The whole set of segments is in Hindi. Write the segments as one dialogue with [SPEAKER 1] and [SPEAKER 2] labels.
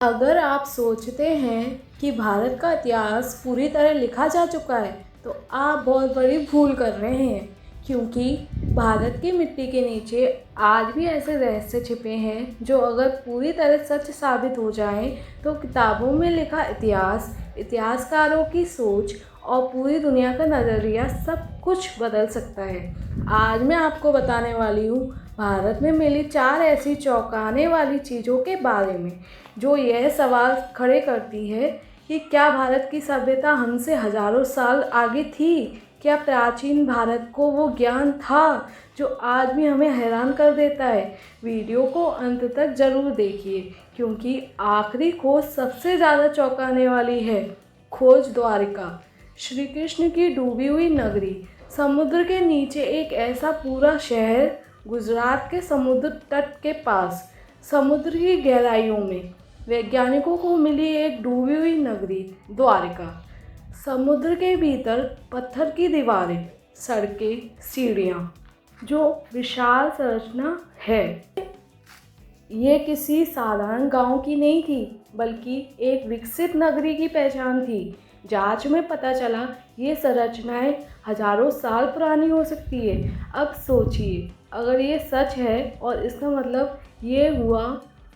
[SPEAKER 1] अगर आप सोचते हैं कि भारत का इतिहास पूरी तरह लिखा जा चुका है तो आप बहुत बड़ी भूल कर रहे हैं, क्योंकि भारत की मिट्टी के नीचे आज भी ऐसे रहस्य छिपे हैं जो अगर पूरी तरह सच साबित हो जाएं तो किताबों में लिखा इतिहास, इतिहासकारों की सोच और पूरी दुनिया का नज़रिया सब कुछ बदल सकता है। आज मैं आपको बताने वाली हूँ भारत में मिली 4 ऐसी चौंकाने वाली चीज़ों के बारे में जो यह सवाल खड़े करती है कि क्या भारत की सभ्यता हमसे हजारों साल आगे थी? क्या प्राचीन भारत को वो ज्ञान था जो आज भी हमें हैरान कर देता है? वीडियो को अंत तक ज़रूर देखिए, क्योंकि आखिरी खोज सबसे ज़्यादा चौंकाने वाली है। खोज द्वारिका, श्री कृष्ण की डूबी हुई नगरी। समुद्र के नीचे एक ऐसा पूरा शहर, गुजरात के समुद्र तट के पास समुद्र की गहराइयों में वैज्ञानिकों को मिली एक डूबी हुई नगरी द्वारिका। समुद्र के भीतर पत्थर की दीवारें, सड़कें, सीढ़ियाँ, जो विशाल संरचना है। ये किसी साधारण गांव की नहीं थी, बल्कि एक विकसित नगरी की पहचान थी। जांच में पता चला ये संरचनाएं हजारों साल पुरानी हो सकती है। अब सोचिए, अगर ये सच है और इसका मतलब ये हुआ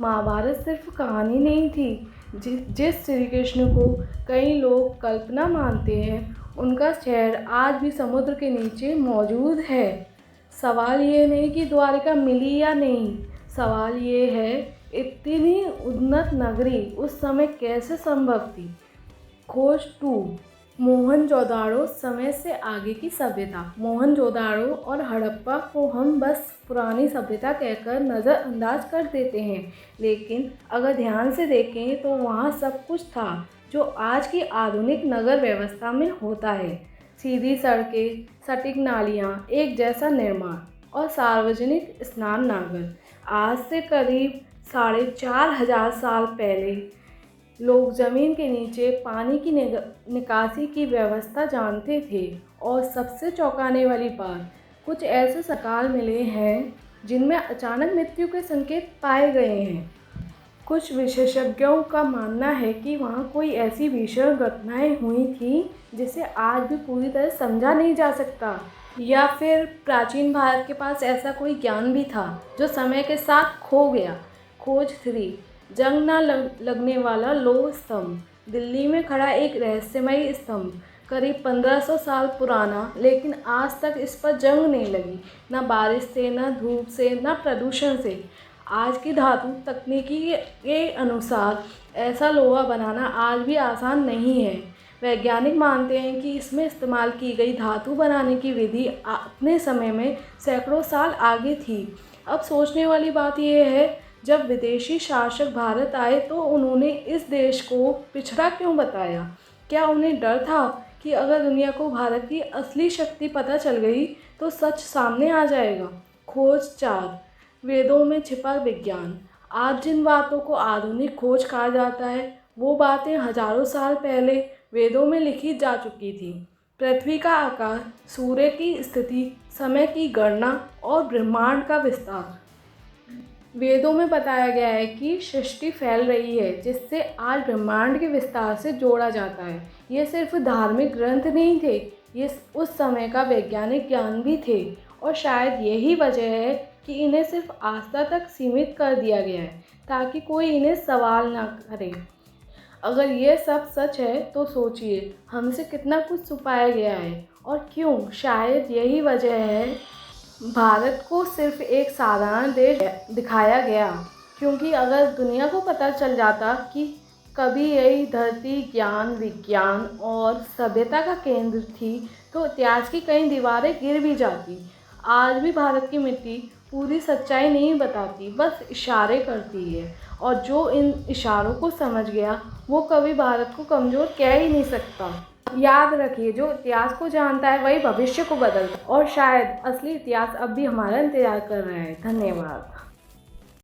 [SPEAKER 1] महाभारत सिर्फ कहानी नहीं थी। जिस श्री कृष्ण को कई लोग कल्पना मानते हैं, उनका शहर आज भी समुद्र के नीचे मौजूद है। सवाल ये नहीं कि द्वारिका मिली या नहीं, सवाल ये है इतनी उन्नत नगरी उस समय कैसे संभव थी। खोज 2, मोहनजोदाड़ो, समय से आगे की सभ्यता। मोहनजोदाड़ो और हड़प्पा को हम बस पुरानी सभ्यता कहकर नज़रअंदाज कर देते हैं, लेकिन अगर ध्यान से देखें तो वहाँ सब कुछ था जो आज की आधुनिक नगर व्यवस्था में होता है। सीधी सड़कें, सटीक नालियाँ, एक जैसा निर्माण और सार्वजनिक स्नान नागर। आज से करीब 4,500 साल पहले लोग ज़मीन के नीचे पानी की निकासी की व्यवस्था जानते थे। और सबसे चौंकाने वाली बात, कुछ ऐसे सकाल मिले हैं जिनमें अचानक मृत्यु के संकेत पाए गए हैं। कुछ विशेषज्ञों का मानना है कि वहाँ कोई ऐसी भीषण घटनाएं हुई थी जिसे आज भी पूरी तरह समझा नहीं जा सकता, या फिर प्राचीन भारत के पास ऐसा कोई ज्ञान भी था जो समय के साथ खो गया। खोज 3, जंग न लगने वाला लौह स्तंभ। दिल्ली में खड़ा एक रहस्यमयी स्तंभ, करीब 1500 साल पुराना, लेकिन आज तक इस पर जंग नहीं लगी, ना बारिश से, ना धूप से, ना प्रदूषण से। आज की धातु तकनीकी के अनुसार ऐसा लोहा बनाना आज भी आसान नहीं है। वैज्ञानिक मानते हैं कि इसमें इस्तेमाल की गई धातु बनाने की विधि अपने समय में सैकड़ों साल आगे थी। अब सोचने वाली बात यह है, जब विदेशी शासक भारत आए तो उन्होंने इस देश को पिछड़ा क्यों बताया? क्या उन्हें डर था कि अगर दुनिया को भारत की असली शक्ति पता चल गई तो सच सामने आ जाएगा? खोज 4, वेदों में छिपा विज्ञान। आज जिन बातों को आधुनिक खोज कहा जाता है, वो बातें हजारों साल पहले वेदों में लिखी जा चुकी थी। पृथ्वी का आकार, सूर्य की स्थिति, समय की गणना और ब्रह्मांड का विस्तार। वेदों में बताया गया है कि सृष्टि फैल रही है, जिससे आज ब्रह्मांड के विस्तार से जोड़ा जाता है। ये सिर्फ धार्मिक ग्रंथ नहीं थे, ये उस समय का वैज्ञानिक ज्ञान भी थे। और शायद यही वजह है कि इन्हें सिर्फ आस्था तक सीमित कर दिया गया है, ताकि कोई इन्हें सवाल ना करे। अगर ये सब सच है तो सोचिए हमसे कितना कुछ छुपाया गया है और क्यों। शायद यही वजह है भारत को सिर्फ एक साधारण देश दिखाया गया, क्योंकि अगर दुनिया को पता चल जाता कि कभी यही धरती ज्ञान, विज्ञान और सभ्यता का केंद्र थी, तो इतिहास की कई दीवारें गिर भी जाती। आज भी भारत की मिट्टी पूरी सच्चाई नहीं बताती, बस इशारे करती है, और जो इन इशारों को समझ गया वो कभी भारत को कमज़ोर कह ही नहीं सकता। याद रखिए, जो इतिहास को जानता है वही भविष्य को बदलता है, और शायद असली इतिहास अब भी हमारा इंतजार कर रहा है। धन्यवाद।